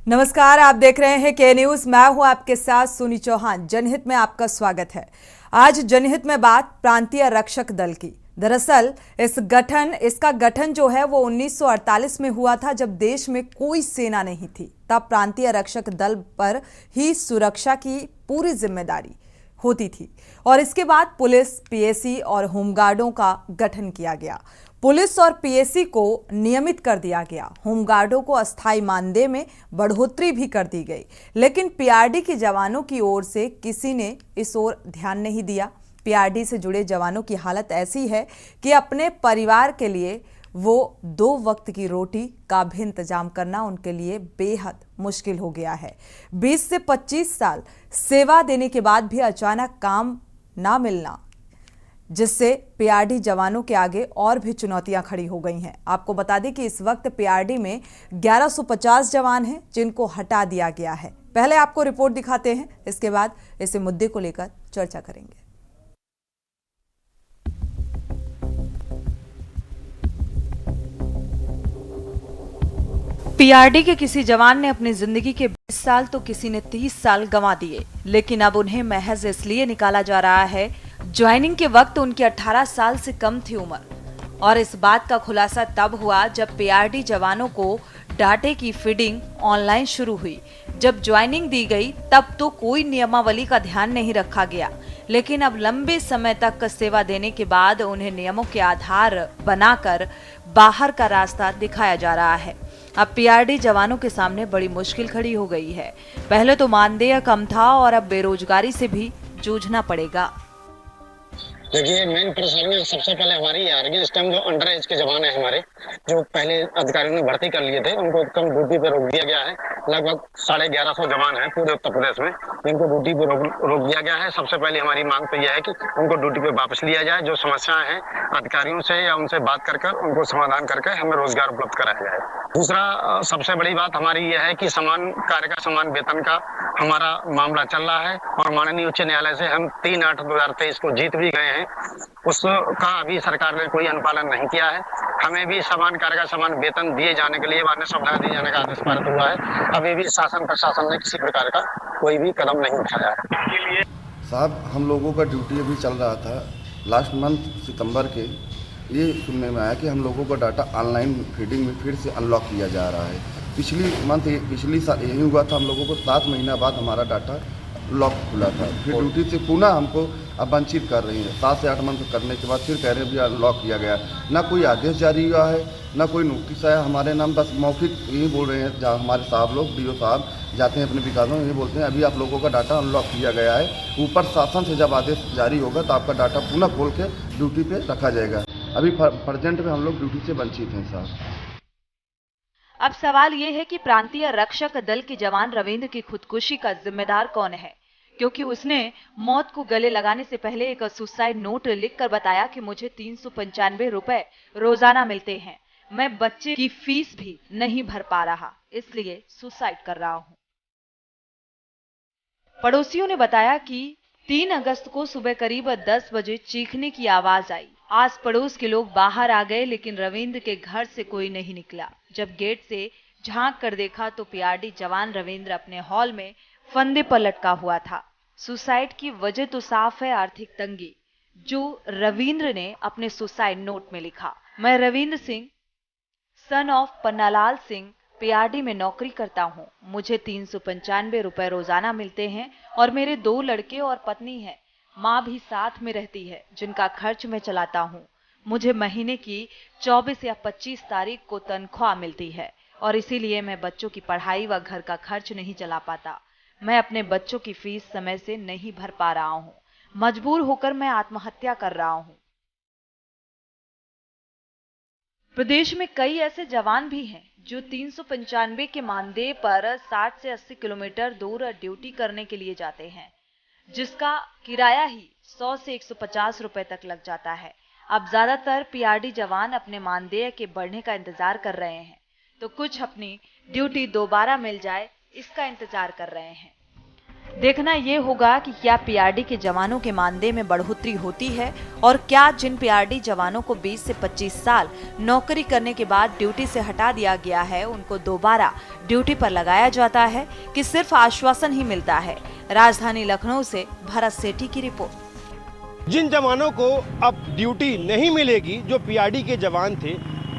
नमस्कार, आप देख रहे हैं के न्यूज। मैं हूं आपके साथ सुनी चौहान। जनहित में आपका स्वागत है। आज जनहित में बात प्रांतीय रक्षक दल की। दरअसल इसका गठन जो है वो 1948 में हुआ था, जब देश में कोई सेना नहीं थी। तब प्रांतीय रक्षक दल पर ही सुरक्षा की पूरी जिम्मेदारी होती थी और इसके बाद पुलिस, पीएसी और होमगार्डों का गठन किया गया। पुलिस और पीएसी को नियमित कर दिया गया। होमगार्डों को अस्थायी मानदेय में बढ़ोतरी भी कर दी गई, लेकिन पीआरडी के जवानों की ओर से किसी ने इस ओर ध्यान नहीं दिया। पीआरडी से जुड़े जवानों की हालत ऐसी है कि अपने परिवार के लिए वो 2 वक्त की रोटी का भी इंतजाम करना उनके लिए बेहद मुश्किल हो गया है। 20 से 25 साल सेवा देने के बाद भी अचानक काम ना मिलना, जिससे पीआरडी जवानों के आगे और भी चुनौतियां खड़ी हो गई हैं। आपको बता दें कि इस वक्त पीआरडी में 1150 जवान हैं, जिनको हटा दिया गया है। पहले आपको रिपोर्ट दिखाते हैं, इसके बाद इस मुद्दे को लेकर चर्चा करेंगे। पीआरडी के किसी जवान ने अपनी जिंदगी के 20 साल तो किसी ने 30 साल गंवा दिए, लेकिन अब उन्हें महज इसलिए निकाला जा रहा है, ज्वाइनिंग के वक्त उनकी 18 साल से कम थी उम्र। और इस बात का खुलासा तब हुआ जब पीआरडी जवानों को डाटे की फीडिंग ऑनलाइन शुरू हुई। जब ज्वाइनिंग दी गई तब तो कोई नियमावली का ध्यान नहीं रखा गया, लेकिन अब लंबे समय तक सेवा देने के बाद उन्हें नियमों के आधार बनाकर बाहर का रास्ता दिखाया जा रहा है। अब पीआरडी जवानों के सामने बड़ी मुश्किल खड़ी हो गई है। पहले तो मानदेय कम था और अब बेरोजगारी से भी जूझना पड़ेगा। देखिए, मेन परेशानी सबसे पहले हमारी आ रही है। इस टाइम जो अंडर एज के जवान है हमारे, जो पहले अधिकारियों ने भर्ती कर लिए थे, उनको कम ड्यूटी पे रोक दिया गया है। लगभग 1150 जवान हैं पूरे उत्तर प्रदेश में, जिनको ड्यूटी पे रोक दिया गया है। सबसे पहले हमारी मांग तो यह है कि उनको ड्यूटी पे वापस लिया जाए। जो समस्याएं हैं अधिकारियों से या उनसे बात कर उनको समाधान करके हमें रोजगार उपलब्ध कराया जाए। दूसरा, सबसे बड़ी बात हमारी यह है कि समान कार्य का समान वेतन का हमारा मामला चल रहा है और माननीय उच्च न्यायालय से हम 3/8/2023 को जीत भी गए हैं। उसका अभी सरकार ने कोई अनुपालन नहीं किया है। हमें भी समान कार्य का समान वेतन दिए जाने के लिए मान्य सुविधा दिए जाने का आदेश पारित हुआ है। अभी भी शासन प्रशासन ने किसी प्रकार का कोई भी कदम नहीं उठाया है। साहब, हम लोगों का ड्यूटी अभी चल रहा था लास्ट मंथ सितंबर के। ये सुनने में आया कि हम लोगों का डाटा ऑनलाइन फीडिंग में फिर से अनलॉक किया जा रहा है। पिछली साल यही हुआ था। हम लोगों को 7 महीना बाद हमारा डाटा लॉक खुला था। फिर ड्यूटी से पुनः हमको अब वंचित कर रही है। 7 से 8 मंथ करने के बाद फिर कह रहे हैं भैया लॉक किया गया। ना कोई आदेश जारी हुआ है, ना कोई नोटिस आया हमारे नाम। बस मौखिक यही बोल रहे हैं, जहाँ हमारे साहब लोग डीओ साहब जाते हैं अपने विकासों में, ये बोलते हैं अभी आप लोगों का डाटा अनलॉक किया गया है। ऊपर शासन से जब आदेश जारी होगा तो आपका डाटा पुनः खोल के ड्यूटी पे रखा जाएगा। अभी प्रेजेंट में हम लोग ड्यूटी से वंचित हैं साहब। अब सवाल ये है कि प्रांतीय रक्षक दल के जवान रविंद्र की खुदकुशी का जिम्मेदार कौन है, क्योंकि उसने मौत को गले लगाने से पहले एक सुसाइड नोट लिखकर बताया कि मुझे 395 रुपए रोजाना मिलते हैं, मैं बच्चे की फीस भी नहीं भर पा रहा, इसलिए सुसाइड कर रहा हूं। पड़ोसियों ने बताया कि 3 अगस्त को सुबह करीब 10 बजे चीखने की आवाज आई। आस पड़ोस के लोग बाहर आ गए, लेकिन रविंद्र के घर से कोई नहीं निकला। जब गेट से झांक कर देखा तो पीआरडी जवान रविंद्र अपने हॉल में फंदे पर लटका हुआ था। सुसाइड की वजह तो साफ है, आर्थिक तंगी, जो रविंद्र ने अपने सुसाइड नोट में लिखा। मैं Ravindra Singh, son of Pannalal Singh, PRD में नौकरी करता हूं। मुझे 395 रुपए रोजाना मिलते हैं और मेरे 2 लड़के और पत्नी है। माँ भी साथ में रहती है, जिनका खर्च मैं चलाता हूं। मुझे महीने की 24 या 25 तारीख को तनख्वाह मिलती है और इसीलिए मैं बच्चों की पढ़ाई व घर का खर्च नहीं चला पाता। मैं अपने बच्चों की फीस समय से नहीं भर पा रहा हूं। मजबूर होकर मैं आत्महत्या कर रहा हूं। प्रदेश में कई ऐसे जवान भी हैं जो 395 के मानदेय पर 60 से 80 किलोमीटर दूर ड्यूटी करने के लिए जाते हैं, जिसका किराया ही 100 से 150 रुपए तक लग जाता है। अब ज्यादातर पीआरडी जवान अपने मानदेय के बढ़ने का इंतजार कर रहे हैं, तो कुछ अपनी ड्यूटी दोबारा मिल जाए इसका इंतजार कर रहे हैं। देखना ये होगा कि क्या पीआरडी के जवानों के मानदेय में बढ़ोतरी होती है और क्या जिन पीआरडी जवानों को 20 से 25 साल नौकरी करने के बाद ड्यूटी से हटा दिया गया है उनको दोबारा ड्यूटी पर लगाया जाता है कि सिर्फ आश्वासन ही मिलता है। राजधानी लखनऊ से भरत सेठी की रिपोर्ट। जिन जवानों को अब ड्यूटी नहीं मिलेगी, जो पीआरडी के जवान थे,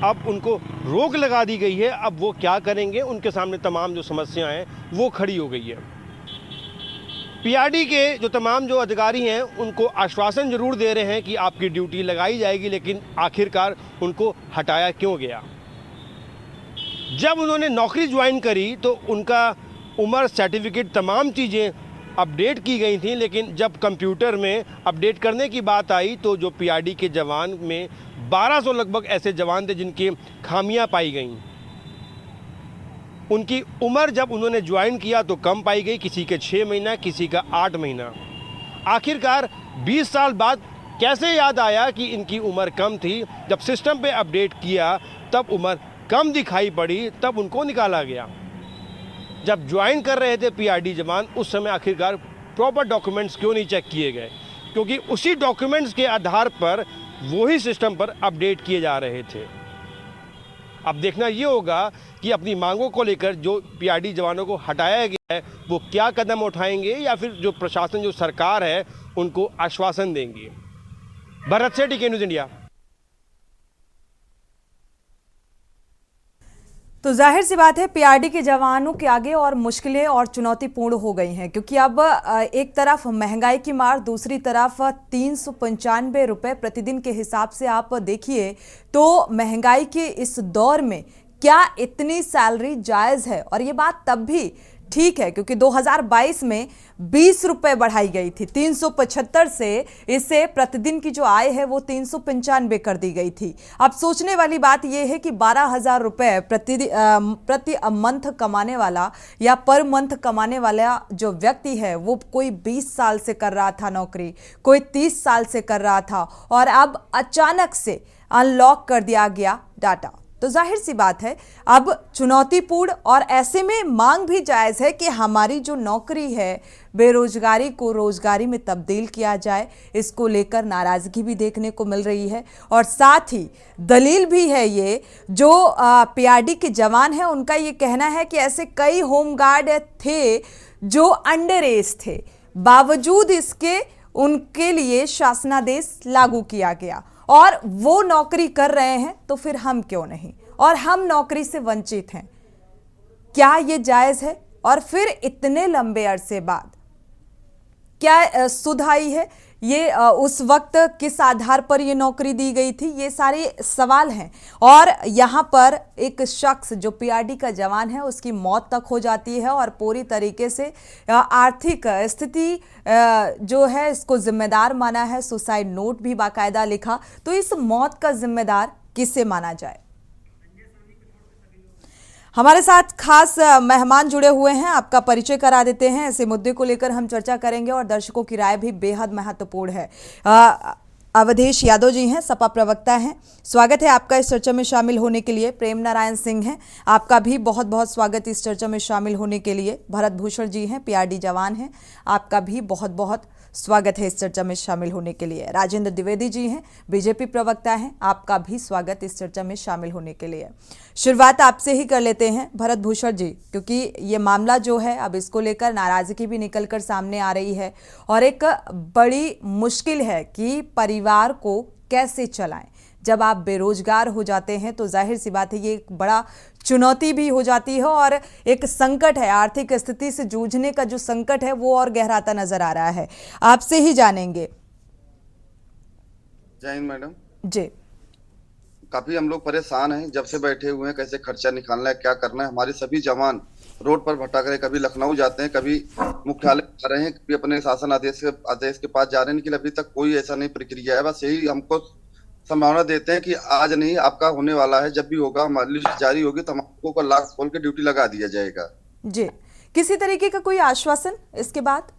अब उनको रोक लगा दी गई है। अब वो क्या करेंगे, उनके सामने तमाम जो समस्याएं हैं वो खड़ी हो गई है। पीआरडी के जो तमाम जो अधिकारी हैं उनको आश्वासन जरूर दे रहे हैं कि आपकी ड्यूटी लगाई जाएगी, लेकिन आखिरकार उनको हटाया क्यों गया? जब उन्होंने नौकरी ज्वाइन करी तो उनका उम्र सर्टिफिकेट तमाम चीज़ें अपडेट की गई थी, लेकिन जब कंप्यूटर में अपडेट करने की बात आई तो जो पीआरडी के जवान में 1200 लगभग ऐसे जवान थे जिनकी खामियां पाई गईं। उनकी उम्र जब उन्होंने ज्वाइन किया तो कम पाई गई, किसी के 6 महीना, किसी का 8 महीना। आखिरकार 20 साल बाद कैसे याद आया कि इनकी उम्र कम थी? जब सिस्टम पे अपडेट किया तब उम्र कम दिखाई पड़ी, तब उनको निकाला गया। जब ज्वाइन कर रहे थे पीआरडी जवान, उस समय आखिरकार प्रॉपर डॉक्यूमेंट्स क्यों नहीं चेक किए गए? क्योंकि उसी डॉक्यूमेंट्स के आधार पर वही सिस्टम पर अपडेट किए जा रहे थे। अब देखना ये होगा कि अपनी मांगों को लेकर जो पीआरडी जवानों को हटाया गया है वो क्या कदम उठाएंगे या फिर जो प्रशासन, जो सरकार है, उनको आश्वासन देंगे। भरत सेठी, के न्यूज़ इंडिया। तो जाहिर सी बात है पीआरडी के जवानों के आगे और मुश्किलें और चुनौतीपूर्ण हो गई हैं, क्योंकि अब एक तरफ महंगाई की मार, दूसरी तरफ 395 रुपये प्रतिदिन के हिसाब से आप देखिए तो महंगाई के इस दौर में क्या इतनी सैलरी जायज़ है? और ये बात तब भी ठीक है क्योंकि 2022 में 20 रुपये बढ़ाई गई थी, 375 से इसे प्रतिदिन की जो आय है वो 395 कर दी गई थी। अब सोचने वाली बात यह है कि 12,000 रुपये प्रति मंथ कमाने वाला या पर मंथ कमाने वाला जो व्यक्ति है वो कोई 20 साल से कर रहा था नौकरी, कोई 30 साल से कर रहा था और अब अचानक से अनलॉक कर दिया गया डाटा। तो जाहिर सी बात है अब चुनौतीपूर्ण और ऐसे में मांग भी जायज़ है कि हमारी जो नौकरी है, बेरोजगारी को रोजगारी में तब्दील किया जाए। इसको लेकर नाराज़गी भी देखने को मिल रही है और साथ ही दलील भी है ये जो पीआरडी के जवान हैं उनका ये कहना है कि ऐसे कई होमगार्ड थे जो अंडर एज थे, बावजूद इसके उनके लिए शासनादेश लागू किया गया और वो नौकरी कर रहे हैं, तो फिर हम क्यों नहीं? और हम नौकरी से वंचित हैं, क्या ये जायज़ है? और फिर इतने लंबे अरसे बाद क्या सुध आई है? ये उस वक्त किस आधार पर ये नौकरी दी गई थी? ये सारे सवाल हैं और यहाँ पर एक शख्स जो पीआरडी का जवान है उसकी मौत तक हो जाती है और पूरी तरीके से आर्थिक स्थिति जो है इसको जिम्मेदार माना है, सुसाइड नोट भी बाकायदा लिखा। तो इस मौत का जिम्मेदार किसे माना जाए? हमारे साथ खास मेहमान जुड़े हुए हैं, आपका परिचय करा देते हैं। ऐसे मुद्दे को लेकर हम चर्चा करेंगे और दर्शकों की राय भी बेहद महत्वपूर्ण है। अवधेश यादव जी हैं, सपा प्रवक्ता हैं, स्वागत है आपका इस चर्चा में शामिल होने के लिए। प्रेम नारायण सिंह हैं, आपका भी बहुत बहुत स्वागत इस चर्चा में शामिल होने के लिए। भरत भूषण जी हैं, पीआरडी जवान हैं, आपका भी बहुत बहुत स्वागत है इस चर्चा में शामिल होने के लिए। राजेंद्र द्विवेदी जी हैं, बीजेपी प्रवक्ता हैं, आपका भी स्वागत इस चर्चा में शामिल होने के लिए। शुरुआत आपसे ही कर लेते हैं भरत भूषण जी, क्योंकि ये मामला जो है अब इसको लेकर नाराजगी भी निकलकर सामने आ रही है और एक बड़ी मुश्किल है कि परिवार को कैसे चलाएं। जब आप बेरोजगार हो जाते हैं तो जाहिर सी बात है ये एक बड़ा चुनौती भी हो जाती है और एक संकट है, आर्थिक स्थिति से जूझने का जो संकट है वो और गहराता नजर आ रहा है। आपसे ही जानेंगे। जय हिंद मैडम जी। काफी हम लोग परेशान हैं, जब से बैठे हुए हैं कैसे खर्चा निकालना है, क्या करना है। हमारे सभी जवान रोड पर भटक रहे, कभी लखनऊ जाते हैं, कभी मुख्यालय जा रहे हैं, कभी अपने शासन आदेश के पास जा रहे हैं, लेकिन अभी तक कोई ऐसा नहीं प्रक्रिया है। बस यही हमको संभावना देते हैं कि आज नहीं आपका होने वाला है, जब भी होगा हमारी लिस्ट जारी होगी तो हम आपको लाख खोल के ड्यूटी लगा दिया जाएगा। जी, किसी तरीके का कोई आश्वासन इसके बाद?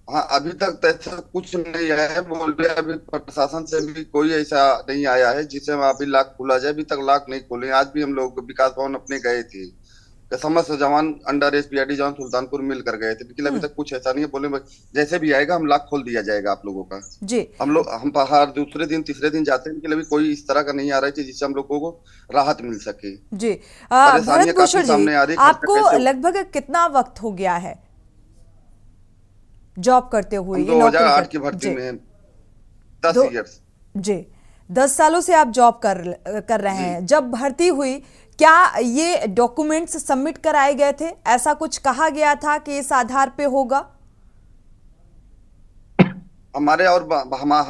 हाँ, अभी तक तो ऐसा कुछ नहीं आया है। बोल रहे अभी प्रशासन से भी कोई ऐसा नहीं आया है जिससे हम अभी लाख खोला जाए। अभी तक लाख नहीं खोले। आज भी हम लोग विकास भवन अपने गए थे समस्त जवान अंडर एज पीआरडी जवान सुल्तानपुर मिलकर गए थे, लेकिन अभी तक कुछ ऐसा नहीं है। बोले जैसे भी आएगा हम लाख खोल दिया जाएगा आप लोगों का। जी हम पहाड़ दूसरे दिन तीसरे दिन जाते हैं, लेकिन अभी कोई इस तरह का नहीं आ रहा है जिससे हम लोगों को राहत मिल सके। जी परेशानियां भरत भूषण काफी जी, सामने आ रही है, खर्चा आपको कैसे लगभग कितना वक्त हो गया है जॉब करते हुए, हम ये नौकरी 2008 की कर भर्ती जी में हैं, 10 दो ईयर्स। जी 10 सालों से आप जॉब कर रहे हैं। जब भर्ती हुई, क्या ये डॉक्यूमेंट्स सबमिट कराए गए थे? ऐसा कुछ कहा गया था कि इस आधार पे होगा? हमारे और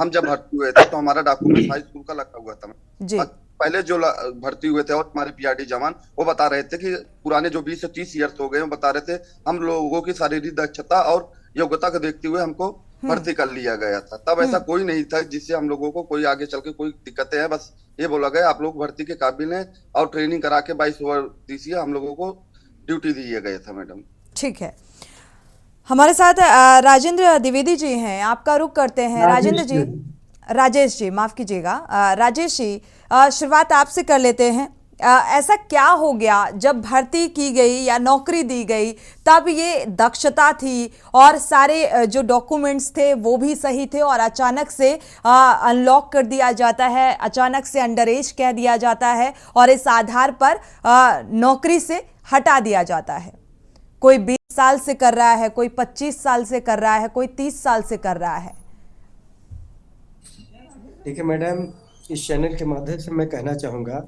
हम जब भर्ती हुए थे तो हमारा डॉक्यूमेंट हाई स्कूल का लगा हुआ था। जी पहले जो भर्ती हुए थे और हमारे पीआरडी जवान, वो बता रहे थे कि पुराने जो 20 से 30 ईयर्स हो गए, वो बता रहे थे हम लोगों की शारीरिक दक्षता और योग्यता को देखते हुए हमको भर्ती कर लिया गया था। तब ऐसा कोई नहीं था जिससे हम लोगों को कोई आगे चल के कोई दिक्कतें हैं। बस ये बोला गया आप लोग भर्ती के काबिल हैं और ट्रेनिंग करा के 22 ओवर दीजिए, हम लोगों को ड्यूटी दिया गया था। मैडम ठीक है, हमारे साथ राजेंद्र द्विवेदी जी हैं, आपका रुख करते हैं। राजेंद्र जी, राजेश जी माफ कीजिएगा, राजेश जी शुरुआत आपसे कर लेते हैं। ऐसा क्या हो गया जब भर्ती की गई या नौकरी दी गई, तब ये दक्षता थी और सारे जो डॉक्यूमेंट्स थे वो भी सही थे, और अचानक से अनलॉक कर दिया जाता है, अचानक से अंडर एज कह दिया जाता है और इस आधार पर नौकरी से हटा दिया जाता है? कोई 20 साल से कर रहा है, कोई 25 साल से कर रहा है, कोई 30 साल से कर रहा है। देखिए मैडम, इस चैनल के माध्यम से मैं कहना चाहूंगा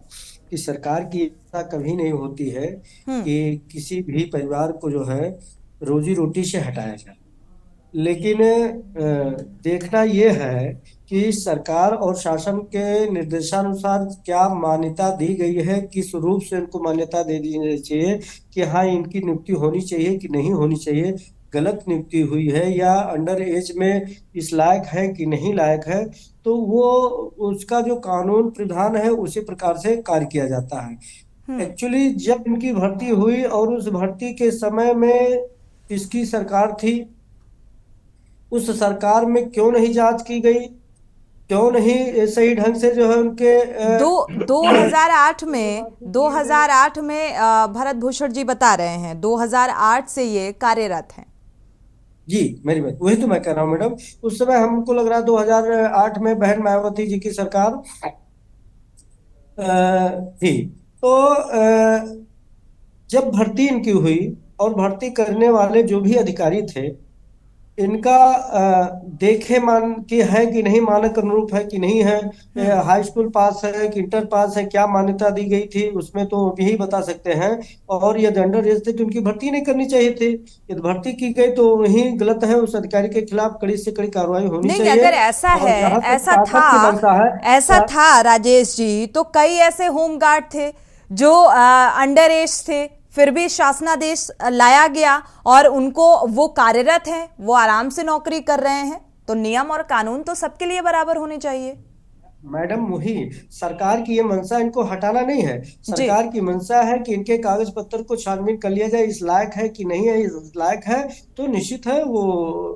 कि सरकार की इच्छा कभी नहीं होती है कि किसी भी परिवार को जो है रोजी रोटी से हटाया जाए, लेकिन देखना यह है कि सरकार और शासन के निर्देशानुसार क्या मान्यता दी गई है, किस रूप से उनको मान्यता दे दी चाहिए कि हाँ इनकी नियुक्ति होनी चाहिए कि नहीं होनी चाहिए, गलत नियुक्ति हुई है या अंडर एज में इस लायक है कि नहीं लायक है, तो वो उसका जो कानून प्रावधान है उसी प्रकार से कार्य किया जाता है। एक्चुअली जब इनकी भर्ती हुई और उस भर्ती के समय में इसकी सरकार थी, उस सरकार में क्यों नहीं जांच की गई, क्यों नहीं सही ढंग से जो है उनके 2008 में भरत भूषण जी बता रहे हैं 2008 से ये कार्यरत हैं। जी मेरी बात वही तो मैं कह रहा हूँ मैडम। उस समय हमको लग रहा है 2008 में बहन मायावती जी की सरकार थी। तो जब भर्ती इनकी हुई और भर्ती करने वाले जो भी अधिकारी थे, इनका देखे मान कि है कि नहीं, मानक अनुरूप है कि नहीं है, हाई स्कूल पास है कि इंटर पास है, क्या मान्यता दी गई थी उसमें तो यही बता सकते हैं। और यदि अंडर एज थे तो उनकी भर्ती नहीं करनी चाहिए थी। यदि भर्ती की गई तो वही गलत है, उस अधिकारी के खिलाफ कड़ी से कड़ी कार्रवाई होनी नहीं, चाहिए। अगर ऐसा है, ऐसा था राजेश जी, तो कई ऐसे होमगार्ड थे जो अंडर एज थे, फिर भी शासनादेश लाया गया और उनको वो कार्यरत हैं, वो आराम से नौकरी कर रहे हैं। तो नियम और कानून तो सबके लिए बराबर होने चाहिए। मैडम वही सरकार की ये मंशा इनको हटाना नहीं है, सरकार की मंशा है कि इनके कागज पत्र को छानबीन कर लिया जाए, इस लायक है कि नहीं है, इस लायक है तो निश्चित है वो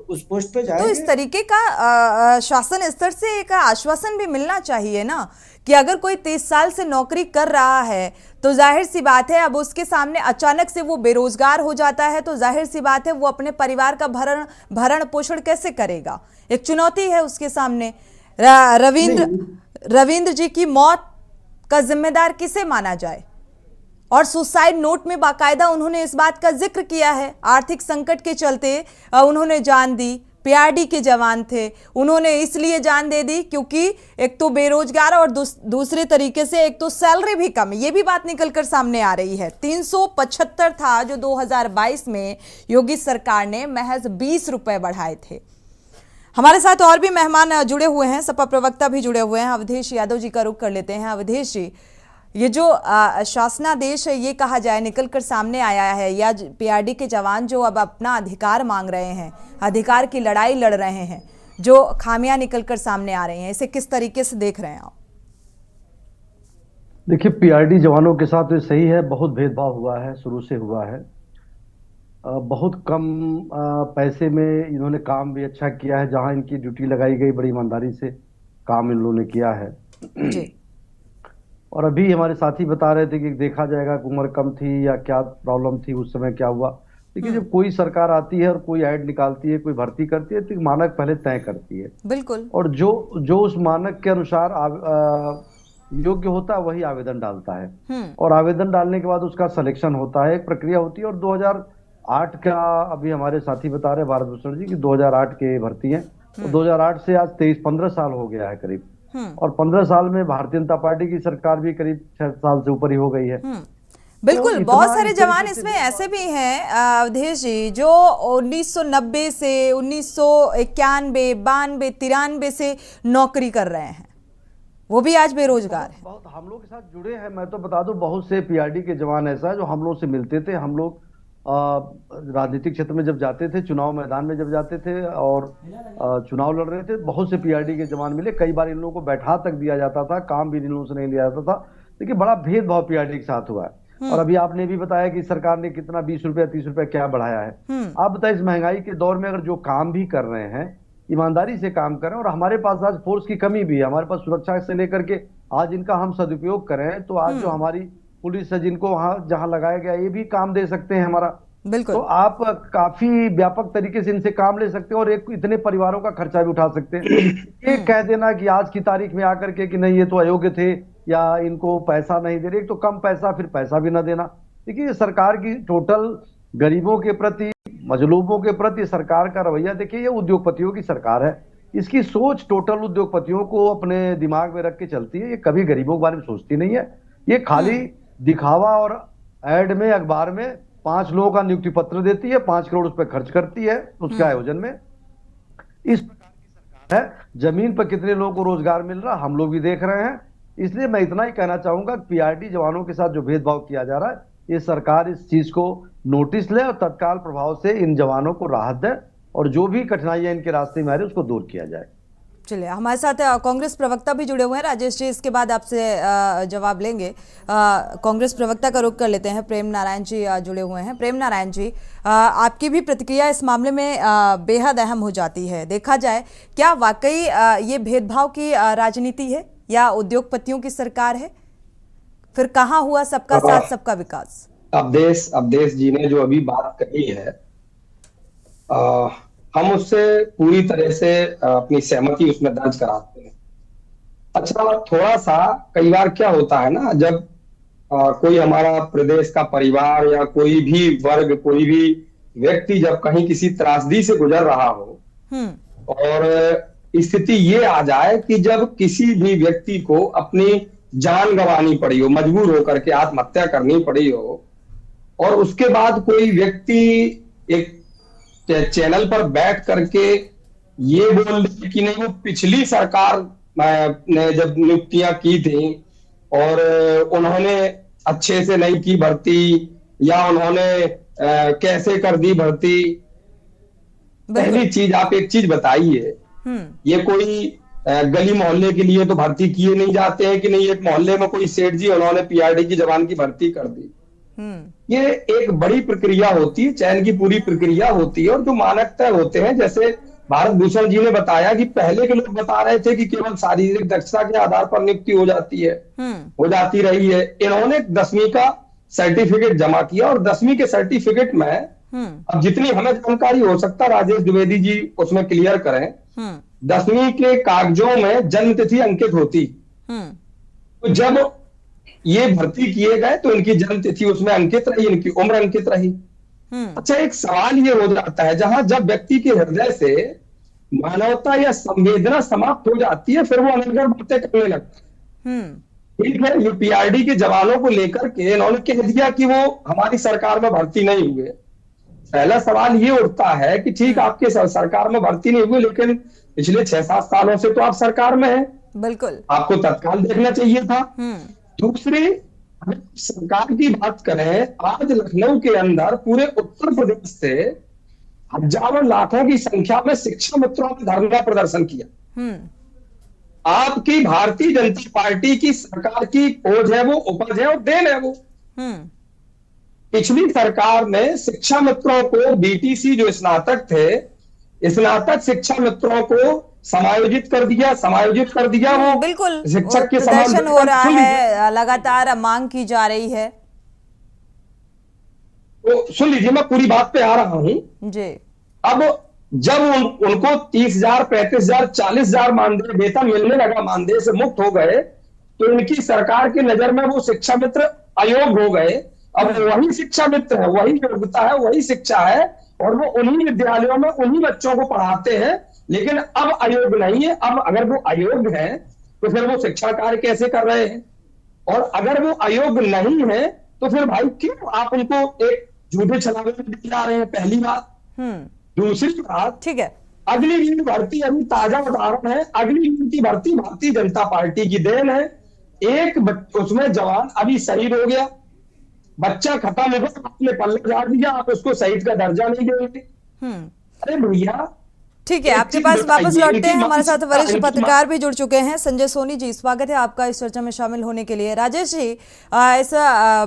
उस पोस्ट पे जाएंगे। तो इस तरीके का शासन स्तर से एक आश्वासन भी मिलना चाहिए ना कि अगर कोई 30 साल से नौकरी कर रहा है तो जाहिर सी बात है अब उसके सामने अचानक से वो बेरोजगार हो जाता है, तो जाहिर सी बात है वो अपने परिवार का भरण पोषण कैसे करेगा, एक चुनौती है उसके सामने। रविंद्र जी की मौत का जिम्मेदार किसे माना जाए? और सुसाइड नोट में बाकायदा उन्होंने इस बात का जिक्र किया है, आर्थिक संकट के चलते उन्होंने जान दी, पीआरडी के जवान थे, उन्होंने इसलिए जान दे दी क्योंकि एक तो बेरोजगार और दूसरे तरीके से एक तो सैलरी भी कम, ये भी बात निकलकर सामने आ रही है। 375 था जो 2022 में योगी सरकार ने महज 20 रुपए बढ़ाए थे। हमारे साथ और भी मेहमान जुड़े हुए हैं, सपा प्रवक्ता भी जुड़े हुए हैं। अवधेश यादव जी का रुख कर लेते हैं। अवधेश जी, ये जो शासनादेश ये कहा जाए निकल कर सामने आया है, या पीआरडी के जवान जो अब अपना अधिकार मांग रहे हैं, अधिकार की लड़ाई लड़ रहे हैं, जो खामियां निकल कर सामने आ रही हैं, इसे किस तरीके से देख रहे हैं आप? देखिए, पीआरडी जवानों के साथ तो सही है, बहुत भेदभाव हुआ है, शुरू से हुआ है। बहुत कम पैसे में इन्होंने काम भी अच्छा किया है, जहां इनकी ड्यूटी लगाई गई बड़ी ईमानदारी से काम इन लोगों ने किया है। जी। और अभी हमारे साथी बता रहे थे कि देखा जाएगा कि उम्र कम थी या क्या प्रॉब्लम थी, उस समय क्या हुआ। देखिए, जब कोई सरकार आती है और कोई ऐड निकालती है, कोई भर्ती करती है, तो एक मानक पहले तय करती है, बिल्कुल। और जो जो उस मानक के अनुसार योग्य होता है वही आवेदन डालता है। और आवेदन डालने के बाद उसका सिलेक्शन होता है, एक प्रक्रिया होती है। और 2008 का अभी हमारे साथी बता रहे भारत भूषण जी की 2008 के भर्ती है, और 2008 से आज 15 साल हो गया है करीब। और 15 साल में भारतीय जनता पार्टी की सरकार भी करीब 6 साल से ऊपर ही हो गई है। बिल्कुल, तो बहुत इतना सारे इस जवान तरीके से इसमें ऐसे भी हैं अवधेश जी, जो 1990 से 1991, 92, 93 से नौकरी कर रहे हैं, वो भी आज बेरोजगार है। बहुत हम लोग के साथ जुड़े हैं। मैं तो बता दूं, बहुत से पीआरडी के जवान ऐसा है जो हम लोग से मिलते थे। हम लोग राजनीतिक क्षेत्र में जब जाते थे, चुनाव मैदान में जब जाते थे और चुनाव लड़ रहे थे, बहुत से पीआरडी के जवान मिले। कई बार इन लोगों को बैठा तक दिया जाता था, काम भी इन लोगों से नहीं लिया जाता था। देखिए, बड़ा भेदभाव पीआरडी के साथ हुआ है। और अभी आपने भी बताया कि सरकार ने कितना 20 रुपया 30 रुपया क्या बढ़ाया है। आप बताइए, इस महंगाई के दौर में अगर जो काम भी कर रहे हैं, ईमानदारी से काम करें, और हमारे पास आज फोर्स की कमी भी है, हमारे पास सुरक्षा से लेकर के आज इनका हम सदुपयोग करें, तो आज जो हमारी पुलिस है, जिनको वहां जहां लगाया गया, ये भी काम दे सकते हैं हमारा। बिल्कुल। तो आप काफी व्यापक तरीके से इनसे काम ले सकते हैं और एक इतने परिवारों का खर्चा भी उठा सकते हैं। ये कह देना कि आज की तारीख में आकर के कि नहीं ये तो अयोग्य थे या इनको पैसा नहीं दे रहे, एक तो कम पैसा, फिर पैसा भी ना देना। देखिए, ये सरकार की टोटल गरीबों के प्रति, मजलूमों के प्रति सरकार का रवैया देखिए, ये उद्योगपतियों की सरकार है। इसकी सोच टोटल उद्योगपतियों को अपने दिमाग में रख के चलती है। ये कभी गरीबों के बारे में सोचती नहीं है। ये खाली दिखावा और एड में, अखबार में 5 लोगों का नियुक्ति पत्र देती है, 5 करोड़ उस पर खर्च करती है उसके आयोजन में। इस प्रकार की सरकार है। जमीन पर कितने लोगों को रोजगार मिल रहा हम लोग भी देख रहे हैं। इसलिए मैं इतना ही कहना चाहूंगा कि पीआरडी जवानों के साथ जो भेदभाव किया जा रहा है, ये सरकार इस चीज को नोटिस ले और तत्काल प्रभाव से इन जवानों को राहत दे, और जो भी कठिनाइयां इनके रास्ते में आ रही है उसको दूर किया जाए। चलिए, हमारे साथ कांग्रेस प्रवक्ता भी जुड़े हुए हैं। राजेश जी, इसके बाद आपसे जवाब लेंगे। कांग्रेस प्रवक्ता का रुख कर लेते हैं। प्रेम नारायण जी जुड़े हुए हैं। प्रेम नारायण जी, आपकी भी प्रतिक्रिया इस मामले में बेहद अहम हो जाती है। देखा जाए, क्या वाकई ये भेदभाव की राजनीति है या उद्योगपतियों की सरकार है? फिर कहाँ हुआ सबका साथ सबका विकास? अवधेश जी ने जो अभी बात कही है, हम उससे पूरी तरह से अपनी सहमति उसमें दर्ज कराते हैं। अच्छा, थोड़ा सा कई बार क्या होता है ना, जब कोई हमारा प्रदेश का परिवार या कोई भी वर्ग, कोई भी व्यक्ति जब कहीं किसी त्रासदी से गुजर रहा हो और स्थिति ये आ जाए कि जब किसी भी व्यक्ति को अपनी जान गंवानी पड़ी हो, मजबूर होकर के आत्महत्या करनी पड़ी हो, और उसके बाद कोई व्यक्ति एक चैनल पर बैठ करके ये बोल रहे कि नहीं, वो पिछली सरकार ने जब नियुक्तियां की थी और उन्होंने अच्छे से नहीं की भर्ती, या उन्होंने कैसे कर दी भर्ती। पहली चीज, आप एक चीज बताइए, ये कोई गली मोहल्ले के लिए तो भर्ती किए नहीं जाते हैं कि नहीं एक मोहल्ले में कोई सेठ जी उन्होंने पीआरडी की जवान की भर्ती कर दी। ये एक बड़ी प्रक्रिया होती है, चयन की पूरी प्रक्रिया होती है, और जो मानक तय होते हैं, जैसे भारत भूषण जी ने बताया कि पहले के लोग बता रहे थे कि केवल शारीरिक दक्षता के आधार पर नियुक्ति हो जाती है, हो जाती रही है। इन्होंने 10वीं का सर्टिफिकेट जमा किया, और 10वीं के सर्टिफिकेट में अब जितनी हमें जानकारी हो सकता, राजेश द्विवेदी जी उसमें क्लियर करें, 10वीं के कागजों में जन्म तिथि अंकित होती। तो जब ये भर्ती किए गए तो इनकी जन्म तिथि उसमें अंकित रही, इनकी उम्र अंकित रही। अच्छा, एक सवाल ये हो जाता है, जहां जब व्यक्ति के हृदय से मानवता या संवेदना समाप्त हो जाती है, फिर वो अनर्गल बातें करने लगता है। ठीक है, ये पीआरडी के जवानों को लेकर के इन्होंने कह दिया कि वो हमारी सरकार में भर्ती नहीं हुए। पहला सवाल ये उठता है कि ठीक, आपके सरकार में भर्ती नहीं हुए, लेकिन पिछले 6-7 सालों से तो आप सरकार में हैं, बिल्कुल, आपको तत्काल देखना चाहिए था। दूसरी, सरकार की बात करें, आज लखनऊ के अंदर पूरे उत्तर प्रदेश से हजारों लाखों की संख्या में शिक्षा मित्रों ने धरना प्रदर्शन किया। आपकी भारतीय जनता पार्टी की सरकार की खोज है वो, उपज है और देन है वो। पिछली सरकार में शिक्षा मित्रों को, बीटीसी जो स्नातक थे, स्नातक शिक्षा मित्रों को समायोजित कर दिया वो बिल्कुल, शिक्षक के समान प्रदर्शन हो रहा है, लगातार मांग की जा रही है। तो सुन लीजिए, मैं पूरी बात पे आ रहा हूं। जी। अब जब उनको 30,000, 35,000, 40,000 मानदेय वेतन मिलने लगा, मानदेय से मुक्त हो गए, तो इनकी सरकार की नजर में वो शिक्षा मित्र अयोग्य हो गए। अब वही शिक्षा मित्र है, वही योग्यता है, वही शिक्षा है, और वो उन्हीं विद्यालयों में उन्हीं बच्चों को पढ़ाते हैं, लेकिन अब अयोग्य नहीं है। अब अगर वो अयोग्य है तो फिर वो शिक्षा कार्य कैसे कर रहे हैं? और अगर वो अयोग्य नहीं है तो फिर भाई क्यों आप उनको एक झूठे छलावे में दिखा रहे हैं? पहली बात। दूसरी बात, ठीक है। अगली नीट भर्ती अभी ताजा उदाहरण है। अगली नीट की भर्ती भारतीय जनता पार्टी की देन है। उसमें जवान अभी शहीद हो गया, बच्चा खत्म हो गया, आपने पल्ला झाड़ दिया, आप उसको शहीद का दर्जा नहीं देंगे। अरे भैया, ठीक है, आपके पास वापस लौटते हैं। हमारे साथ वरिष्ठ पत्रकार भी जुड़ चुके हैं। संजय सोनी जी, स्वागत है आपका इस चर्चा में शामिल होने के लिए। राजेश जी, इस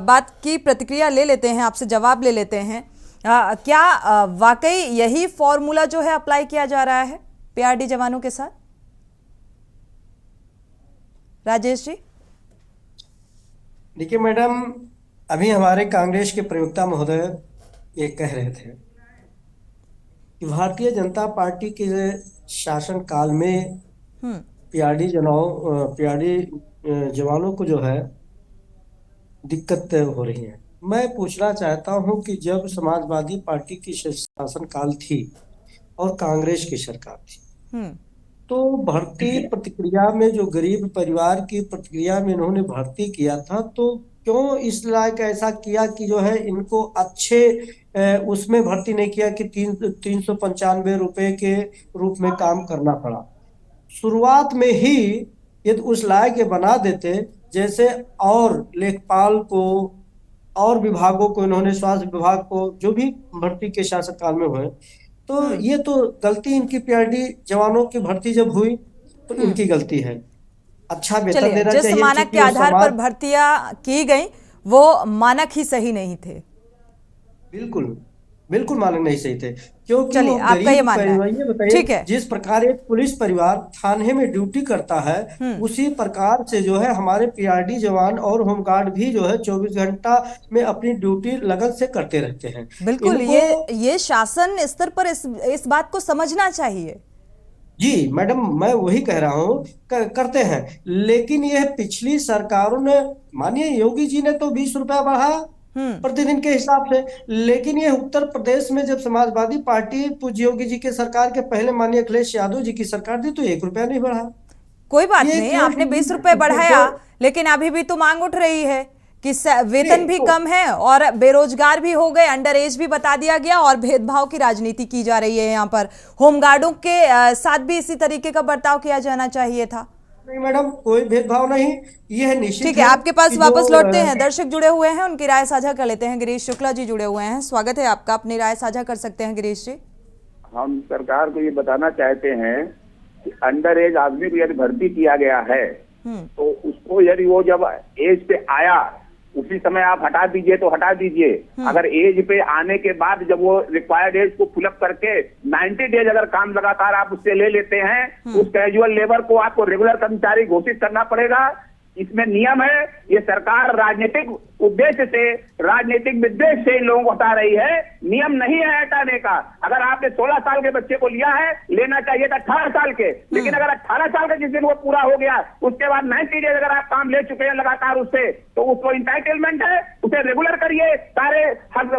बात की प्रतिक्रिया ले लेते हैं, आपसे जवाब ले लेते हैं। क्या वाकई यही फॉर्मूला जो है अप्लाई किया जा रहा है पीआरडी जवानों के साथ? राजेश जी। देखिए मैडम, अभी हमारे कांग्रेस के प्रवक्ता महोदय ये कह रहे थे कि भारतीय जनता पार्टी के शासन काल में पीआरडी जवानों को जो है दिक्कत हो रही है। मैं पूछना चाहता हूं कि जब समाजवादी पार्टी की शासन काल थी और कांग्रेस की सरकार थी, तो भर्ती प्रतिक्रिया में जो गरीब परिवार की प्रतिक्रिया में इन्होंने भर्ती किया था, तो क्यों इस लायक ऐसा किया कि जो है इनको अच्छे उसमें भर्ती नहीं किया कि 395 रुपए के रूप में काम करना पड़ा? शुरुआत में ही यदि उस लायक बना देते, जैसे और लेखपाल को और विभागों को इन्होंने, स्वास्थ्य विभाग को, जो भी भर्ती के शासनकाल में हुए, तो ये तो गलती इनकी पीआरडी जवानों की भर्ती जब हुई तो इनकी गलती है। अच्छा वेतन देना चाहिए। जिस मानक के आधार पर भर्तियां की गई वो मानक ही सही नहीं थे। बिल्कुल मानक नहीं सही थे, क्योंकि चलिए, आपका ये मानना है। ये बताइए, ठीक है। जिस प्रकार एक पुलिस परिवार थाने में ड्यूटी करता है, उसी प्रकार से जो है हमारे पीआरडी जवान और होमगार्ड भी जो है 24 घंटा में अपनी ड्यूटी लगन से करते रहते हैं। बिल्कुल, ये शासन स्तर पर इस बात को समझना चाहिए। जी मैडम, मैं वही कह रहा हूँ, करते हैं, लेकिन यह पिछली सरकारों ने, मानिए योगी जी ने तो 20 रुपया बढ़ाया प्रतिदिन के हिसाब से, लेकिन ये उत्तर प्रदेश में जब समाजवादी पार्टी पूज्य योगी जी के सरकार के पहले माननीय अखिलेश यादव जी की सरकार थी, तो 1 रुपया नहीं बढ़ा। कोई बात नहीं, आपने 20 रुपए बढ़ाया, लेकिन अभी भी तो मांग उठ रही है कि वेतन भी कम है और बेरोजगार भी हो गए, अंडर एज भी बता दिया गया, और भेदभाव की राजनीति की जा रही है। यहाँ पर होमगार्डों के साथ भी इसी तरीके का बर्ताव किया जाना चाहिए था। नहीं मैडम, कोई भेदभाव नहीं, यह निश्चित। ठीक है, आपके पास वापस लौटते हैं। दर्शक जुड़े हुए हैं, उनकी राय साझा कर लेते हैं। गिरीश शुक्ला जी जुड़े हुए हैं, स्वागत है आपका, अपनी राय साझा कर सकते हैं गिरीश जी। हम सरकार को ये बताना चाहते हैं कि अंडर एज आदमी को यदि भर्ती किया गया है तो उसको यदि वो जब एज पे आया उसी समय आप हटा दीजिए तो हटा दीजिए। अगर एज पे आने के बाद जब वो रिक्वायर्ड एज को फिलअप करके 90 डेज अगर काम लगातार आप उससे ले लेते हैं, उस कैजुअल लेबर को आपको रेगुलर कर्मचारी घोषित करना पड़ेगा। इसमें नियम है। ये सरकार राजनीतिक उद्देश्य से, राजनीतिक विद्वेष से इन लोगों को हटा रही है। नियम नहीं है हटाने का। अगर आपने 16 साल के बच्चे को लिया है, लेना चाहिए था 18 साल के, लेकिन अगर 18 साल का जिस दिन वो पूरा हो गया उसके बाद 90 डेज अगर आप काम ले चुके हैं लगातार उससे, तो उसको इंटाइटलमेंट है, उसे रेगुलर करिए, सारे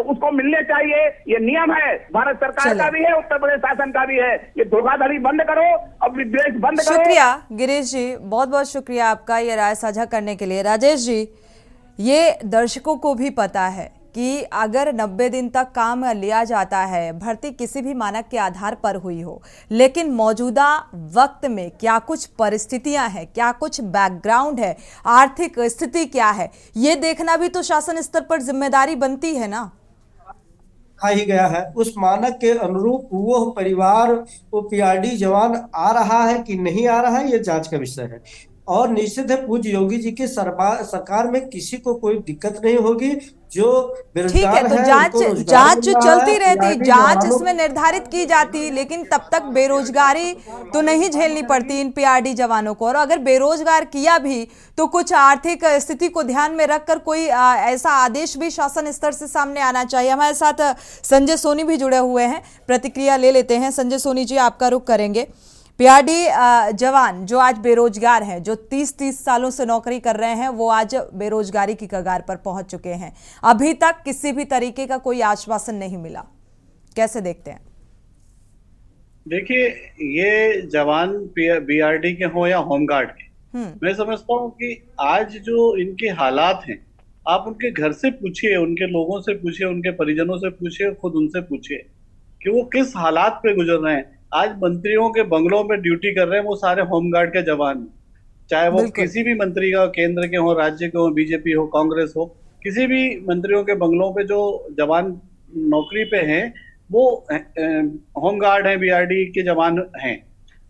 उसको मिलने चाहिए। ये नियम है, भारत सरकार का भी है, उत्तर प्रदेश शासन का भी है। ये धोखाधड़ी बंद करो और विद्वेष बंद करो। शुक्रिया गिरीश जी, बहुत बहुत शुक्रिया आपका ये राय साझा करने के लिए। राजेश जी, ये दर्शकों को भी पता है कि अगर 90 दिन तक काम लिया जाता है, भर्ती किसी भी मानक के आधार पर हुई हो, लेकिन मौजूदा वक्त में क्या कुछ परिस्थितियां हैं, क्या कुछ बैकग्राउंड है, आर्थिक स्थिति क्या है, ये देखना भी तो शासन स्तर पर जिम्मेदारी बनती है ना। कहा ही गया है उस मानक के अनुरूप वो परिवार, वो पीआरडी जवान आ रहा है कि नहीं आ रहा है, ये जांच का विषय है। और निश्चित है पूज्य योगी जी की सरकार में किसी को कोई दिक्कत नहीं होगी। जो ठीक है, बेरोजगार तो है जांच उनको रोजगार जांच मिल रहा चलती है, रहती, पीआरडी जांच जवानों इसमें निर्धारित की जाती, लेकिन तब तक बेरोजगारी तो नहीं झेलनी पड़ती इन पीआरडी जवानों को। और अगर बेरोजगार किया भी तो कुछ आर्थिक स्थिति को ध्यान में रखकर कोई ऐसा आदेश भी शासन स्तर से सामने आना चाहिए। हमारे साथ संजय सोनी भी जुड़े हुए हैं, प्रतिक्रिया ले लेते हैं। संजय सोनी जी, आपका रुख करेंगे। पीआरडी जवान जो आज बेरोजगार हैं, जो 30 सालों से नौकरी कर रहे हैं, वो आज बेरोजगारी की कगार पर पहुंच चुके हैं। अभी तक किसी भी तरीके का कोई आश्वासन नहीं मिला, कैसे देखते हैं? देखिए, ये जवान बीआरडी के हों या होमगार्ड के, मैं समझता हूँ कि आज जो इनके हालात हैं, आप उनके घर से पूछिए, उनके लोगों से पूछिए, उनके परिजनों से पूछिए, खुद उनसे पूछिए कि वो किस हालात पे गुजर रहे हैं। आज मंत्रियों के बंगलों में ड्यूटी कर रहे हैं वो सारे होमगार्ड के जवान, चाहे वो किसी भी मंत्री का, केंद्र के हो, राज्य के हो, बीजेपी हो, कांग्रेस हो, किसी भी मंत्रियों के बंगलों पे जो जवान नौकरी पे हैं वो होमगार्ड हैं, बीआरडी के जवान हैं।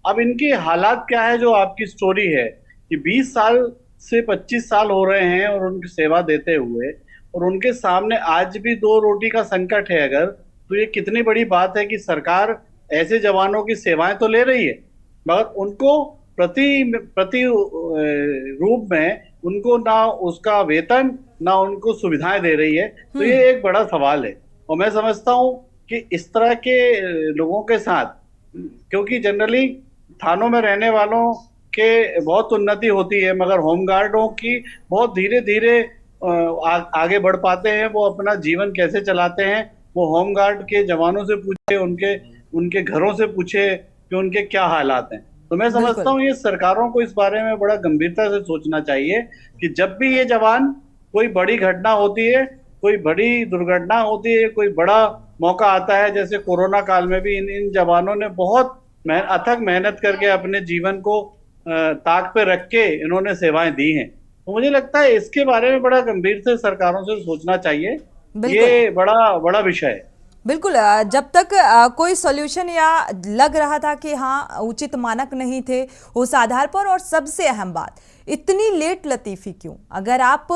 अब इनके हालात क्या है, जो आपकी स्टोरी है कि 20 साल से 25 साल हो रहे हैं और उनकी सेवा देते हुए, और उनके सामने आज भी 2 रोटी का संकट है अगर, तो ये कितनी बड़ी बात है कि सरकार ऐसे जवानों की सेवाएं तो ले रही है, मगर उनको प्रति रूप में उनको ना उसका वेतन, ना उनको सुविधाएं दे रही है। तो ये एक बड़ा सवाल है। और मैं समझता हूँ कि इस तरह के लोगों के साथ, क्योंकि जनरली थानों में रहने वालों के बहुत उन्नति होती है, मगर होमगार्डों की बहुत धीरे धीरे आगे बढ़ पाते हैं। वो अपना जीवन कैसे चलाते हैं, वो होमगार्ड के जवानों से पूछे, उनके घरों से पूछे कि उनके क्या हालात हैं। तो मैं समझता हूँ ये सरकारों को इस बारे में बड़ा गंभीरता से सोचना चाहिए कि जब भी ये जवान, कोई बड़ी घटना होती है, कोई बड़ी दुर्घटना होती है, कोई बड़ा मौका आता है, जैसे कोरोना काल में भी इन जवानों ने बहुत अथक मेहनत करके अपने जीवन को ताक पे रख के इन्होंने सेवाएं दी हैं। तो मुझे लगता है इसके बारे में बड़ा गंभीर से सरकारों से सोचना चाहिए। ये बड़ा विषय है। बिल्कुल, जब तक कोई सॉल्यूशन या लग रहा था कि हाँ उचित मानक नहीं थे उस आधार पर, और सबसे अहम बात, इतनी लेट लतीफी क्यों? अगर आप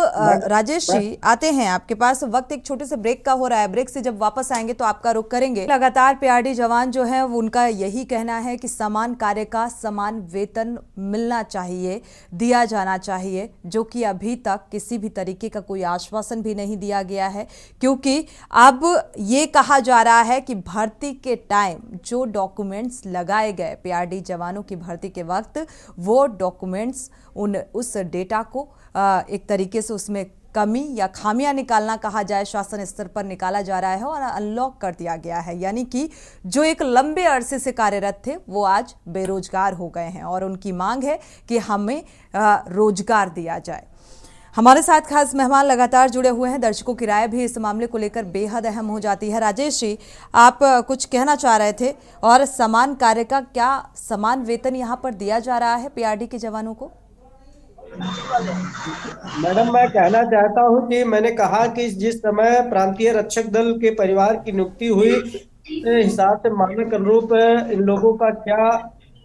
राजेश जी आते हैं, आपके पास वक्त एक छोटे से ब्रेक का हो रहा है, ब्रेक से जब वापस आएंगे तो आपका रुख करेंगे। लगातार पीआरडी जवान जो है उनका यही कहना है कि समान कार्य का समान वेतन मिलना चाहिए, दिया जाना चाहिए, जो कि अभी तक किसी भी तरीके का कोई आश्वासन भी नहीं दिया गया है। क्योंकि अब ये कहा जा रहा है कि भर्ती के टाइम जो डॉक्यूमेंट्स लगाए गए पीआरडी जवानों की भर्ती के वक्त, वो डॉक्यूमेंट्स उस डेटा को एक तरीके से उसमें कमी या खामियां निकालना कहा जाए, शासन स्तर पर निकाला जा रहा है और अनलॉक कर दिया गया है। यानी कि जो एक लंबे अरसे से कार्यरत थे वो आज बेरोजगार हो गए हैं और उनकी मांग है कि हमें रोजगार दिया जाए। हमारे साथ खास मेहमान लगातार जुड़े हुए हैं। दर्शकों की राय भी इस मामले को लेकर बेहद अहम हो जाती है। राजेश जी, आप कुछ कहना चाह रहे थे, और समान कार्य का क्या समान वेतन यहाँ पर दिया जा रहा है पीआरडी के जवानों को? मैडम, मैं कहना चाहता हूं कि मैंने कहा कि जिस समय प्रांतीय रक्षक दल के परिवार की नियुक्ति हुई, हिसाब से मानक अनुरूप इन लोगों का क्या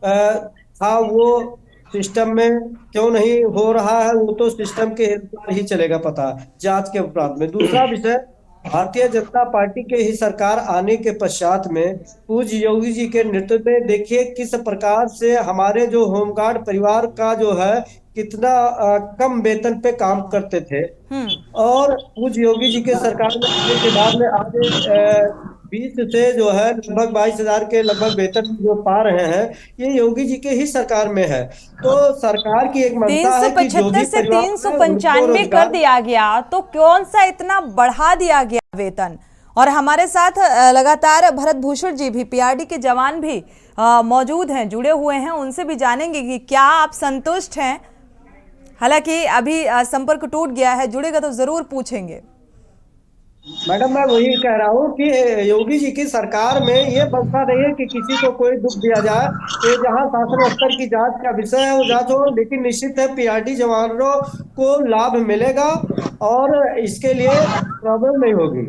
था, वो सिस्टम में क्यों नहीं हो रहा है, वो तो सिस्टम के अनुसार ही चलेगा पता जांच के उपरांत में। दूसरा विषय, भारतीय जनता पार्टी के ही सरकार आने के पश्चात में पूज्य योगी जी के नेतृत्व में देखिए किस प्रकार से हमारे जो होमगार्ड परिवार का जो है कितना कम वेतन पे काम करते थे, और पूज्य योगी जी के सरकार में आने के बाद में आज 20 से जो है लगभग 22,000 के लगभग वेतन जो पा रहे हैं, ये योगी जी के ही सरकार में है। तो सरकार की एक मंशा है कि जो भी 375 से 395 कर दिया गया, तो कौन सा इतना बढ़ा दिया गया वेतन? और हमारे साथ लगातार भरत भूषण जी भी, पीआरडी के जवान भी मौजूद हैं, जुड़े हुए हैं, उनसे भी जानेंगे कि क्या आप संतुष्ट हैं। हालांकि अभी संपर्क टूट गया है, जुड़ेगा तो जरूर पूछेंगे। मैडम, मैं वही कह रहा हूँ कि योगी जी की सरकार में ये मंशा नहीं है कि किसी को कोई दुख दिया जाए, तो जहाँ शासन स्तर की जांच का विषय है वो जांच हो, लेकिन निश्चित है पीआरडी जवानों को लाभ मिलेगा और इसके लिए प्रॉब्लम नहीं होगी।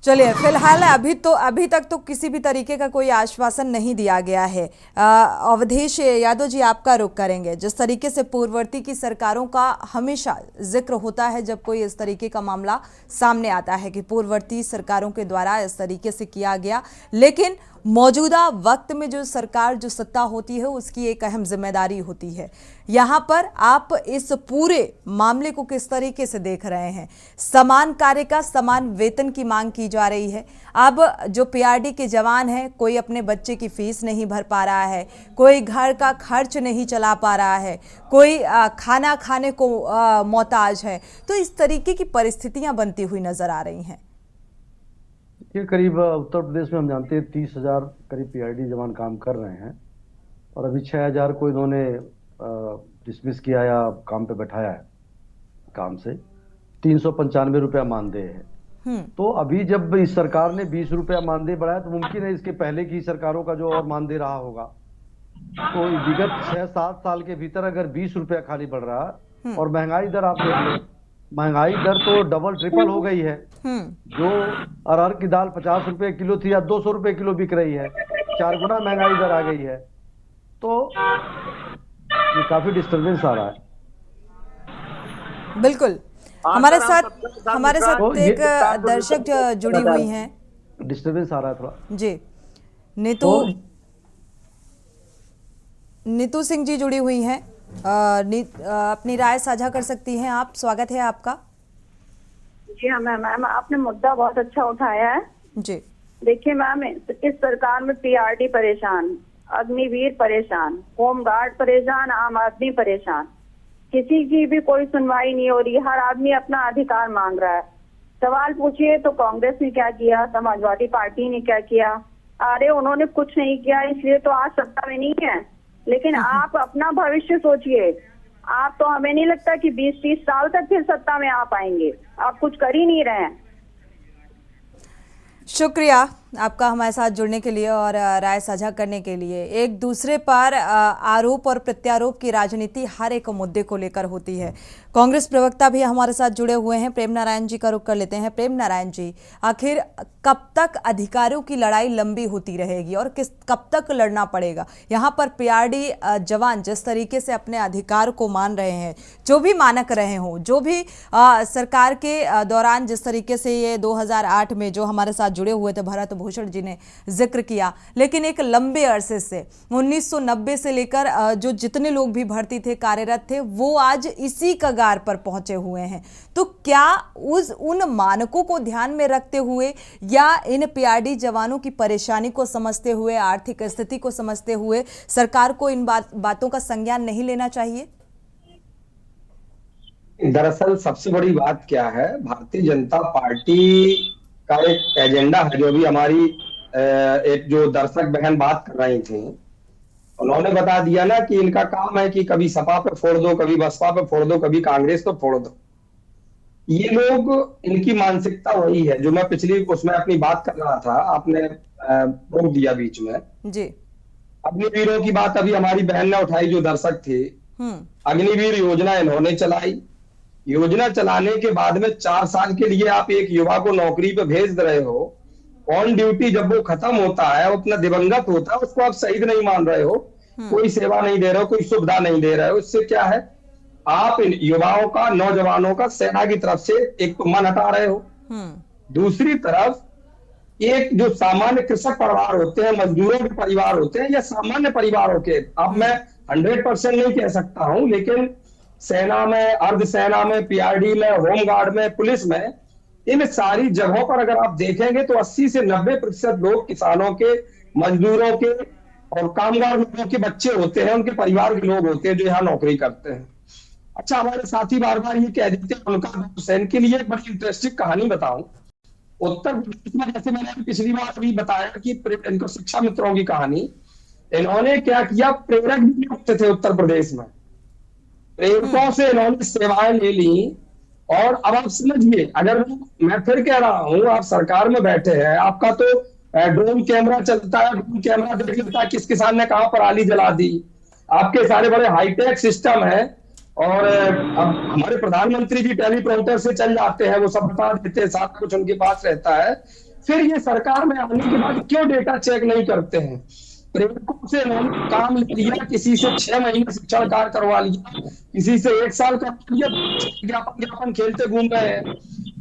चलिए, फिलहाल अभी तक तो किसी भी तरीके का कोई आश्वासन नहीं दिया गया है। अवधेश यादव जी, आपका रुख करेंगे। जिस तरीके से पूर्ववर्ती की सरकारों का हमेशा जिक्र होता है जब कोई इस तरीके का मामला सामने आता है कि पूर्ववर्ती सरकारों के द्वारा इस तरीके से किया गया, लेकिन मौजूदा वक्त में जो सरकार, जो सत्ता होती है, उसकी एक अहम जिम्मेदारी होती है। यहाँ पर आप इस पूरे मामले को किस तरीके से देख रहे हैं? समान कार्य का समान वेतन की मांग की जा रही है। अब जो पीआरडी के जवान हैं, कोई अपने बच्चे की फीस नहीं भर पा रहा है, कोई घर का खर्च नहीं चला पा रहा है, कोई खाना खाने को मोहताज है, तो इस तरीके की परिस्थितियां बनती हुई नजर आ रही हैं। ये करीब उत्तर प्रदेश में हम जानते हैं 30,000 करीब पीआरडी जवान काम कर रहे हैं, और अभी 6,000 को इन्होंने डिसमिस किया या काम पे बैठाया है काम से। 395 रुपया मानदेय है। तो अभी जब इस सरकार ने 20 रुपया मानदेय बढ़ाया, तो मुमकिन है इसके पहले की सरकारों का जो और मानदेय रहा होगा, तो विगत 6-7 साल के भीतर अगर 20 रुपया खाली बढ़ रहा है, और महंगाई दर आप देख लो, महंगाई दर तो डबल ट्रिपल हो गई है। जो अरहर की दाल 50 रुपए किलो थी, या 200 रुपए किलो बिक रही है, 4 गुना महंगाई दर आ गई है। तो ये काफी डिस्टर्बेंस आ रहा है। बिल्कुल, हमारे साथ एक दर्शक जुड़ी हुई हैं। डिस्टर्बेंस आ रहा है थोड़ा जी। नीतू सिंह जी जुड़ी हुई हैं। अपनी राय साझा कर सकती हैं आप। स्वागत है आपका। जी हाँ मैम, आपने मुद्दा बहुत अच्छा उठाया है जी। देखिए मैम, इस सरकार में पीआरडी परेशान, अग्निवीर परेशान, होमगार्ड परेशान, आम आदमी परेशान, किसी की भी कोई सुनवाई नहीं हो रही। हर आदमी अपना अधिकार मांग रहा है। सवाल पूछिए तो कांग्रेस ने क्या किया, समाजवादी पार्टी ने क्या किया? अरे उन्होंने कुछ नहीं किया, इसलिए तो आज सत्ता में नहीं है। लेकिन आप अपना भविष्य सोचिए। आप तो, हमें नहीं लगता कि 20-30 साल तक फिर सत्ता में आ पाएंगे। आप कुछ कर ही नहीं रहे हैं। शुक्रिया आपका हमारे साथ जुड़ने के लिए और राय साझा करने के लिए। एक दूसरे पर आरोप और प्रत्यारोप की राजनीति हर एक मुद्दे को लेकर होती है। कांग्रेस प्रवक्ता भी हमारे साथ जुड़े हुए हैं। प्रेम नारायण जी का रुख कर लेते हैं। प्रेम नारायण जी, आखिर कब तक अधिकारियों की लड़ाई लंबी होती रहेगी और कब तक लड़ना पड़ेगा? यहाँ पर पीआरडी जवान जिस तरीके से अपने अधिकार को मान रहे हैं, जो भी मानक रहे हों, जो भी सरकार के दौरान जिस तरीके से ये 2008 में जो हमारे साथ जुड़े हुए थे भरत भूषण जी ने जिक्र किया, लेकिन एक लंबे अरसे से 1990 से लेकर जो जितने लोग भी भर्ती थे, कार्यरत थे, वो आज इसी कगार पर पहुंचे हुए हैं। तो क्या उन मानकों को ध्यान में रखते हुए या इन पीआरडी जवानों की परेशानी को समझते हुए, आर्थिक स्थिति को समझते हुए सरकार को इन बातों का संज्ञान नहीं लेना चाहिए? दरअसल सबसे बड़ी बात क्या है, भारतीय जनता पार्टी का एक एजेंडा है। जो भी हमारी एक जो दर्शक बहन बात कर रही थी, उन्होंने बता दिया ना कि इनका काम है कि कभी सपा पे फोड़ दो, कभी बसपा पे फोड़ दो, कभी कांग्रेस पे फोड़ दो। ये लोग, इनकी मानसिकता वही है जो मैं पिछली उसमें अपनी बात कर रहा था, आपने रोक दिया बीच में जी। अग्निवीरों की बात अभी हमारी बहन ने उठाई, जो दर्शक थे। अग्निवीर योजना इन्होंने चलाई। योजना चलाने के बाद में 4 साल के लिए आप एक युवा को नौकरी पे भेज रहे हो, ऑन ड्यूटी जब वो खत्म होता है, वो अपना दिवंगत होता है, उसको आप शहीद नहीं मान रहे हो, कोई सेवा नहीं दे रहे हो, कोई सुविधा नहीं दे रहे हो। इससे क्या है, आप इन युवाओं का, नौजवानों का सेना की तरफ से एक तो मन हटा रहे हो, दूसरी तरफ एक जो सामान्य कृषक परिवार होते हैं, मजदूरों के परिवार होते हैं, या सामान्य परिवारों के, अब मैं 100% नहीं कह सकता हूं, लेकिन सेना में, अर्धसेना में, पीआरडी में, होमगार्ड में, पुलिस में, इन सारी जगहों पर अगर आप देखेंगे तो 80 से 90% लोग किसानों के, मजदूरों के और कामगार लोगों के बच्चे होते हैं, उनके परिवार के लोग होते हैं जो यहाँ नौकरी करते हैं। अच्छा, हमारे साथी बार बार ये कह देते हैं उनका हुसैन के लिए एक बड़ी इंटरेस्टिंग कहानी बताऊं। उत्तर प्रदेश में, जैसे मैंने पिछली बार भी बताया कि इनको शिक्षा मित्रों की कहानी, इन्होंने क्या किया, प्रेरक नियुक्त थे उत्तर प्रदेश में, प्रेरकों से इन्होंने सेवाएं ले ली। और अब आप समझिए, अगर मैं फिर कह रहा हूं, आप सरकार में बैठे हैं, आपका तो ड्रोन कैमरा चलता है, ड्रोन कैमरा देख लेता है किस किसान ने कहां पर आली जला दी, आपके सारे बड़े हाईटेक सिस्टम है। और अब हमारे प्रधानमंत्री जी टेलीप्रॉम्प्टर से चल जाते हैं, वो सब बता देते हैं, साथ कुछ उनके पास रहता है। फिर ये सरकार में आने के बाद क्यों डेटा चेक नहीं करते हैं? प्रेरकों से उन्होंने काम ले लिया, किसी से 6 महीने शिक्षण कार्य करवा लिया, किसी से 1 साल करवा लिया, ज्ञापन खेलते घूम रहे हैं,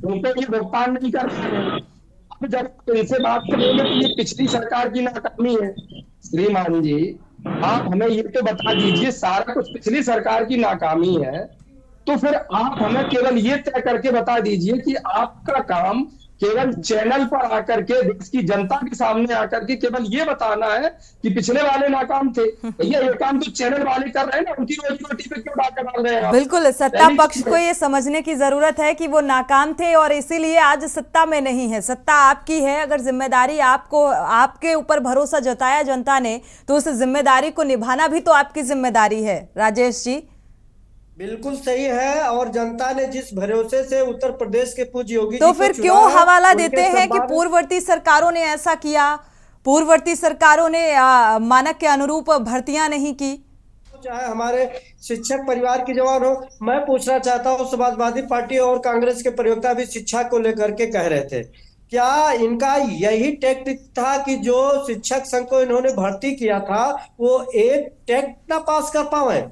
उनको ये भुगतान नहीं कर रहे हैं। अब जब इनसे बात करेंगे तो ये पिछली सरकार की नाकामी है। श्रीमान जी, आप हमें ये तो बता दीजिए, सारा कुछ पिछली सरकार की नाकामी है, तो फिर आप हमें केवल ये तय करके बता दीजिए कि आपका काम केवल चैनल पर आकर के देश की जनता के सामने आकर के केवल ये बताना है कि पिछले वाले नाकाम थे। भैया ये काम तो चैनल वाले कर रहे हैं ना, उनकी रोजी रोटी पे क्यों डाका डाल रहे हैं आप? बिल्कुल, सत्ता पक्ष को ये समझने की जरूरत है कि वो नाकाम थे और इसीलिए आज सत्ता में नहीं है। सत्ता आपकी है, अगर जिम्मेदारी आपके ऊपर भरोसा जताया जनता ने तो उस जिम्मेदारी को निभाना भी तो आपकी जिम्मेदारी है। राजेश जी, बिल्कुल सही है, और जनता ने जिस भरोसे से उत्तर प्रदेश के पूज्य योगी तो जी फिर को क्यों चुना है, हवाला उनके देते हैं कि सम्मान- पूर्ववर्ती सरकारों ने ऐसा किया, पूर्ववर्ती सरकारों ने मानक के अनुरूप भर्तियां नहीं की? चाहे हमारे शिक्षक परिवार के जवान हो, मैं पूछना चाहता हूँ, समाजवादी पार्टी और कांग्रेस के प्रवक्ता भी शिक्षा को लेकर के कह रहे थे, क्या इनका यही टैक्टिक था कि जो शिक्षक संघ को इन्होंने भर्ती किया था वो एक टेस्ट ना पास कर पाए?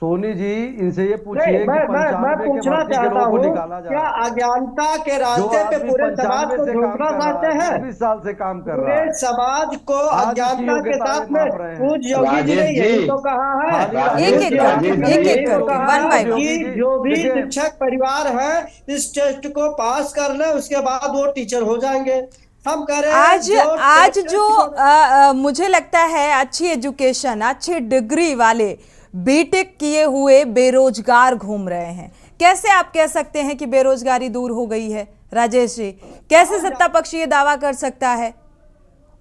सोनी जी, इनसे ये पूछिए कि मैं 95 के पूछना भर्ती के चाहता लोगों को हूँ, निकाला जा क्या रहा है। अज्ञानता के जो रास्ते पे आदमी पूरे 95 समाज को से काम झूठना कर चाहते रहा है, हैं? 20 साल से काम कर रहा पूरे है, समाज को आज अज्ञानता की के योग्यता साथ में में माप रहे हैं। पूज्य योगी जी ने राजेश यही जी, तो कहा है, एक एक करके वन बाय वन। कि जो भी देखिए, शिक्षक परिवार है इस टेस्ट को पास कर ले, उसके बाद वो टीचर हो जाएंगे। हम कह रहे हैं आज जो मुझे लगता है अच्छी एजुकेशन, अच्छी डिग्री वाले बीटेक किए हुए बेरोजगार घूम रहे हैं। कैसे आप कह सकते हैं कि बेरोजगारी दूर हो गई है? राजेश जी, कैसे सत्ता पक्ष ये दावा कर सकता है?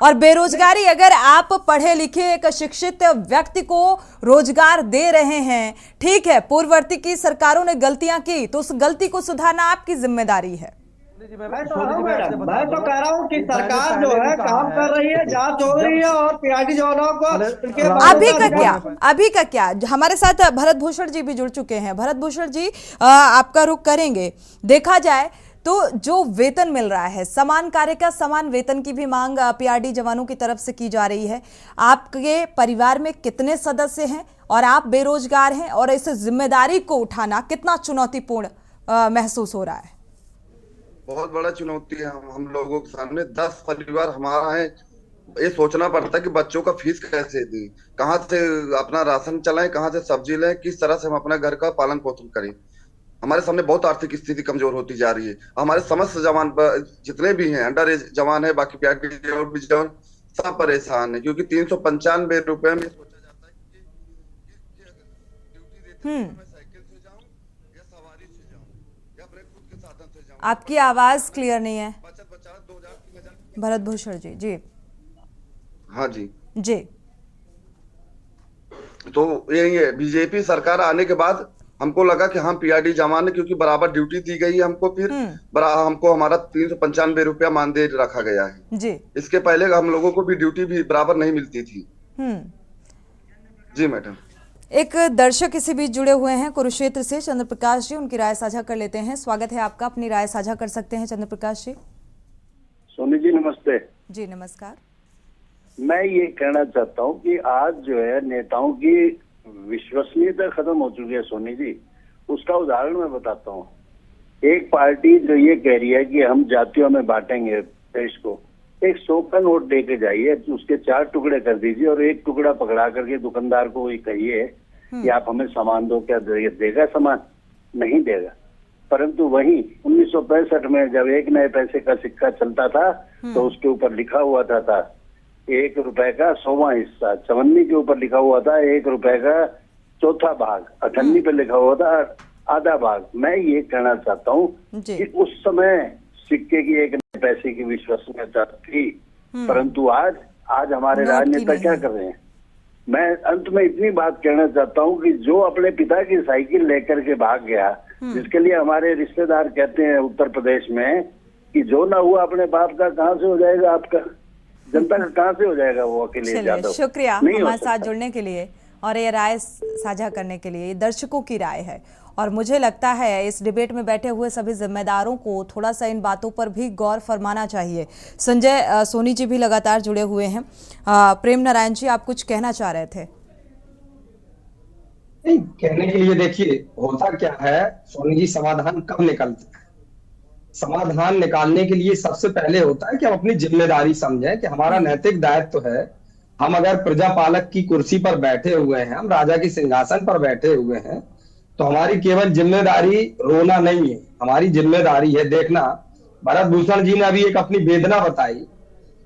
और बेरोजगारी, अगर आप पढ़े लिखे एक शिक्षित व्यक्ति को रोजगार दे रहे हैं, ठीक है, पूर्ववर्ती की सरकारों ने गलतियां की तो उस गलती को सुधारना आपकी जिम्मेदारी है। मैं तो कह रहा हूँ कि सरकार जो है काम कर रही है, जांच हो रही है, और पीआरडी जवानों को उनके अभी का क्या हमारे साथ भरत भूषण जी भी जुड़ चुके हैं। भरत भूषण जी, आपका रुख करेंगे। देखा जाए तो जो वेतन मिल रहा है, समान कार्य का समान वेतन की भी मांग पीआरडी जवानों की तरफ से की जा रही है। आपके परिवार में कितने सदस्य हैं और आप बेरोजगार हैं, और इस जिम्मेदारी को उठाना कितना चुनौतीपूर्ण महसूस हो रहा है? बहुत बड़ा चुनौती है हम लोगों के सामने। 10 परिवार हमारा है, ये सोचना पड़ता है कि बच्चों का फीस कैसे दें, कहाँ से अपना राशन चलाएं, कहाँ से सब्जी लें, किस तरह से हम अपना घर का पालन पोषण करें। हमारे सामने बहुत आर्थिक स्थिति कमजोर होती जा रही है। हमारे समस्त जवान जितने भी हैं, अंडर एज जवान है, बाकी पीआरडी और भी जवान, सब परेशान है, क्योंकि 395 रुपए में सोचा जाता है कि ड्यूटी देते हैं, मैं साइकिल से जाऊं या सवारी से जाऊं या अपने खुद के साधन से जाऊं। आपकी आवाज क्लियर नहीं है बचत बचा 2000 भरत भूषण जी। जी हाँ जी जी। तो ये बीजेपी सरकार आने के बाद हमको लगा कि हम पीआरडी जवान है, क्योंकि बराबर ड्यूटी दी गई है हमको, फिर हमको हमारा 395 रुपया मानदेय रखा गया है जी। इसके पहले हम लोगों को भी ड्यूटी भी बराबर नहीं मिलती थी। जी मैडम। एक दर्शक इसी बीच जुड़े हुए हैं कुरुक्षेत्र से, चंद्र प्रकाश जी, उनकी राय साझा कर लेते हैं। स्वागत है आपका, अपनी राय साझा कर सकते हैं चंद्र प्रकाश जी। सोनी जी नमस्ते। जी नमस्कार। मैं ये कहना चाहता हूँ कि आज जो है नेताओं की विश्वसनीयता खत्म हो चुकी है सोनी जी। उसका उदाहरण मैं बताता हूँ। एक पार्टी जो ये कह रही है कि हम जातियों में बांटेंगे देश को, एक 100 का नोट दे के जाइए, उसके 4 टुकड़े कर दीजिए और एक टुकड़ा पकड़ा करके दुकानदार को ये कहिए कि आप हमें सामान दो, क्या देगा सामान? नहीं देगा। परंतु वहीं 1965 में जब 1 नए पैसे का सिक्का चलता था तो उसके ऊपर लिखा हुआ था 1 रुपए का 100वां हिस्सा, 54 के ऊपर लिखा हुआ था 1 रुपए का 4था भाग, 98 पे लिखा हुआ था आधा भाग। मैं ये कहना चाहता हूँ कि उस समय सिक्के की 1 नए पैसे की विश्वसनीयता थी, परंतु आज हमारे राजनेता क्या कर रहे हैं? मैं अंत में इतनी बात कहना चाहता हूँ कि जो अपने पिता की साइकिल लेकर के भाग गया, जिसके लिए हमारे रिश्तेदार कहते हैं उत्तर प्रदेश में कि जो ना हुआ अपने बाप का कहाँ से हो जाएगा आपका, जनता का कहाँ से हो जाएगा वो अकेले? चलिए, शुक्रिया हमारे साथ जुड़ने के लिए और ये राय साझा करने के लिए। ये दर्शकों की राय है और मुझे लगता है इस डिबेट में बैठे हुए सभी जिम्मेदारों को थोड़ा सा इन बातों पर भी गौर फरमाना चाहिए। संजय सोनी जी भी लगातार जुड़े हुए हैं। प्रेम नारायण जी, आप कुछ कहना चाह रहे थे? नहीं, कहने के लिए देखिए, होता क्या है सोनी जी, समाधान कब निकलता है? समाधान निकालने के लिए सबसे पहले होता है कि हम अपनी जिम्मेदारी समझें कि हमारा नैतिक दायित्व है। हम अगर प्रजापालक की कुर्सी पर बैठे हुए हैं, हम राजा की सिंहासन पर बैठे हुए हैं, तो हमारी केवल जिम्मेदारी रोना नहीं है, हमारी जिम्मेदारी है देखना। भरत भूषण जी ने अभी एक अपनी वेदना बताई,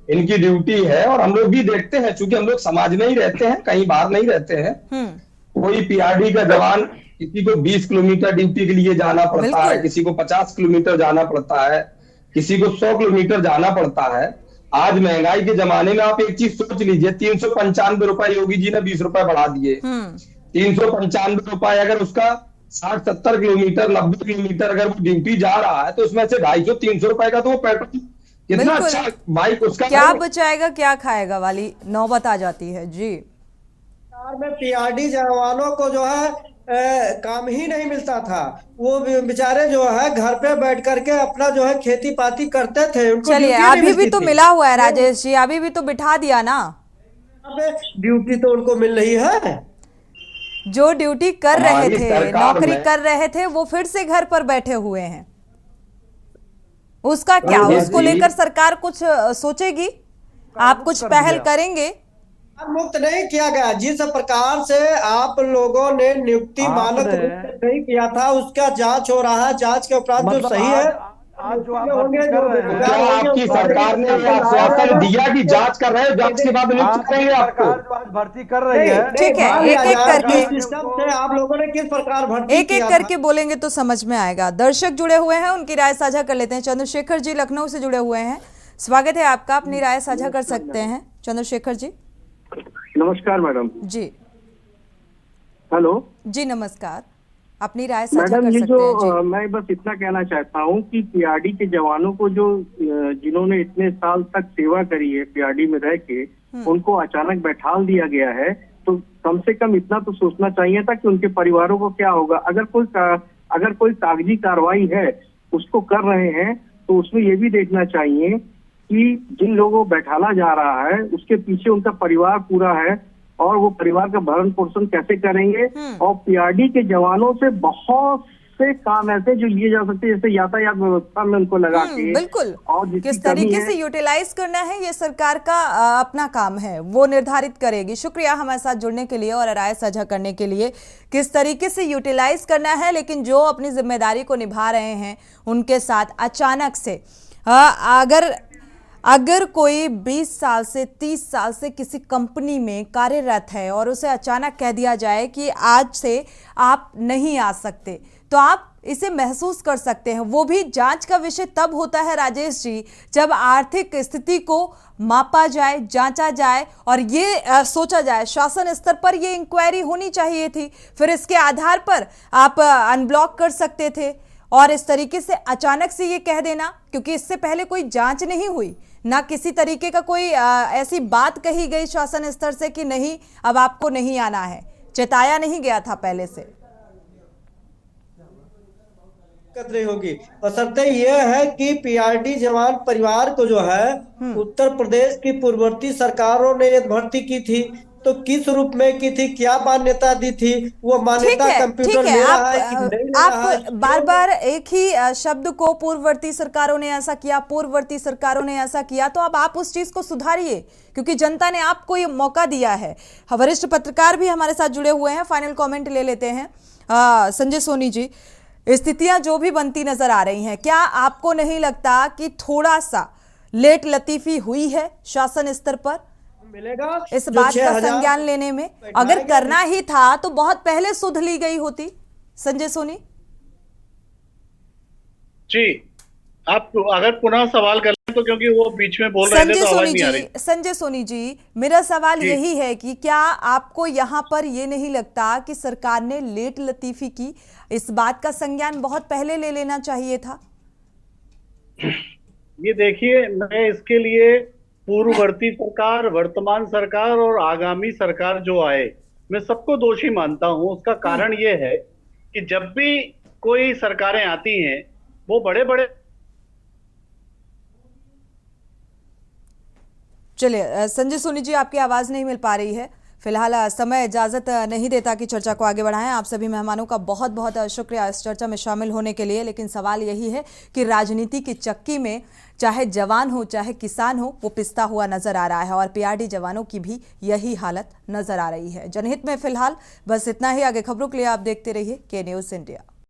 इनकी ड्यूटी है और हम लोग भी देखते हैं, चूंकि हम लोग समाज में ही रहते हैं, कहीं बाहर नहीं रहते हैं। कोई पीआरडी का जवान, किसी को 20 किलोमीटर ड्यूटी के लिए जाना पड़ता है, किसी को 50 किलोमीटर जाना पड़ता है, किसी को 100 किलोमीटर जाना पड़ता है। आज महंगाई के जमाने में आप एक चीज सोच लीजिए, 395 रुपए योगी जी ने 20 रुपए बढ़ा दिए। 395 रुपए, अगर उसका 60-70 किलोमीटर 90 किलोमीटर अगर वो ड्यूटी जा रहा है, तो उसमें से 250-300 रुपए का तो वो पेट्रोल कितना अच्छा बाइक उसका क्या बचाएगा क्या खाएगा वाली नौबत आ जाती है जी। में पीआरडी जवानों को जो है काम ही नहीं मिलता था, वो बेचारे जो है घर पे बैठ करके अपना जो है खेती पाती करते थे। उनको चलिए, अभी भी तो मिला हुआ है राजेश जी, अभी भी तो बिठा दिया ना। ड्यूटी तो उनको मिल रही है, जो ड्यूटी कर रहे थे, नौकरी कर रहे थे, वो फिर से घर पर बैठे हुए हैं। उसका क्या, उसको लेकर सरकार कुछ सोचेगी? आप कुछ पहल करेंगे? मुक्त नहीं किया गया। जिस प्रकार से आप लोगों ने नियुक्ति मानक रूप से नहीं किया था, उसका जांच हो रहा है। जांच के उपरांत जो सही है, आज जो आप क्या आपकी सरकार ने आश्वासन दिया कि जांच कर रहे हैं, जांच के बाद नियुक्त करेंगे आपको? जो आज भर्ती कर रही है, ठीक है, एक एक करके सिस्टम से आप लोगों ने किस प्रकार भर्ती एक एक करके बोलेंगे तो समझ में आएगा। दर्शक जुड़े हुए हैं, उनकी राय साझा कर लेते हैं। चंद्रशेखर जी लखनऊ से जुड़े हुए हैं, स्वागत है आपका, अपनी राय साझा कर सकते हैं चंद्रशेखर जी। नमस्कार मैडम जी। हेलो जी नमस्कार, अपनी राय साझा मैडम, कर ये सकते हैं जो जी। मैं बस इतना कहना चाहता हूँ कि पीआरडी के जवानों को जो जिन्होंने इतने साल तक सेवा करी है पीआरडी में रह के, उनको अचानक बैठाल दिया गया है, तो कम से कम इतना तो सोचना चाहिए था कि उनके परिवारों को क्या होगा। अगर कोई कागजी कार्रवाई है उसको कर रहे हैं, तो उसमें ये भी देखना चाहिए कि जिन लोगों को बैठाला जा रहा है उसके पीछे उनका परिवार पूरा है, और वो परिवार का भरण पोषण कैसे करेंगे। और पीआरडी के जवानों से बहुत से काम ऐसे जो लिए जा सकते हैं, जैसे यातायात व्यवस्था में उनको लगा के, बिल्कुल, और किस तरीके से यूटिलाइज करना है ये सरकार का अपना काम है, वो निर्धारित करेगी। शुक्रिया हमारे साथ जुड़ने के लिए और राय साझा करने के लिए। किस तरीके से यूटिलाइज करना है, लेकिन जो अपनी जिम्मेदारी को निभा रहे हैं उनके साथ अचानक से अगर कोई 20 साल से 30 साल से किसी कंपनी में कार्यरत है और उसे अचानक कह दिया जाए कि आज से आप नहीं आ सकते, तो आप इसे महसूस कर सकते हैं। वो भी जांच का विषय तब होता है राजेश जी, जब आर्थिक स्थिति को मापा जाए, जांचा जाए और ये सोचा जाए, शासन स्तर पर ये इंक्वायरी होनी चाहिए थी, फिर इसके आधार पर आप अनब्लॉक कर सकते थे। और इस तरीके से अचानक से ये कह देना, क्योंकि इससे पहले कोई जांच नहीं हुई, ना किसी तरीके का कोई ऐसी बात कही गई शासन स्तर से कि नहीं अब आपको नहीं आना है, चेताया नहीं गया था पहले से। दिक्कत नहीं होगी। बशर्ते यह है कि पीआरडी जवान परिवार को जो है उत्तर प्रदेश की पूर्ववर्ती सरकारों ने भर्ती की थी, तो किस रूप में की थी, क्या मान्यता दी थी, वो मान्यता कंप्यूटर ले रहा है कि नहीं ले रहा है। आप बार बार एक ही शब्द को पूर्ववर्ती सरकारों ने ऐसा किया, पूर्ववर्ती सरकारों ने ऐसा किया, तो अब आप उस चीज को सुधारिए, क्योंकि जनता ने आपको ये मौका दिया है। वरिष्ठ पत्रकार भी हमारे साथ जुड़े हुए हैं, फाइनल कमेंट ले लेते हैं। संजय सोनी जी, स्थितियां जो भी बनती नजर आ रही हैं, क्या आपको नहीं लगता कि थोड़ा सा लेट लतीफी हुई है शासन स्तर पर मिलेगा इस बात का संज्ञान लेने में? अगर करना ही था तो बहुत पहले सुध ली गई होती। संजय सोनी जी, आप अगर पुनः सवाल कर लें तो, क्योंकि वो बीच में बोल रहे थे तो आवाज नहीं आ रही। संजय सोनी जी, मेरा सवाल यही है कि क्या आपको यहाँ पर ये नहीं लगता कि सरकार ने लेट लतीफी की, इस बात का संज्ञान बहुत पहले ले लेना चाहिए था? ये देखिए, मैं इसके लिए पूर्ववर्ती सरकार, वर्तमान सरकार और आगामी सरकार जो आए, मैं सबको दोषी मानता हूं। उसका कारण ये है कि जब भी कोई सरकारें आती हैं वो बड़े बड़े चलिए संजय सोनी जी, आपकी आवाज़ नहीं मिल पा रही है फिलहाल। समय इजाज़त नहीं देता कि चर्चा को आगे बढ़ाएं। आप सभी मेहमानों का बहुत बहुत शुक्रिया इस चर्चा में शामिल होने के लिए। लेकिन सवाल यही है कि राजनीति की चक्की में चाहे जवान हो चाहे किसान हो, वो पिसता हुआ नजर आ रहा है और पीआरडी जवानों की भी यही हालत नजर आ रही है। जनहित में फिलहाल बस इतना ही। आगे खबरों के लिए आप देखते रहिए के न्यूज़ इंडिया।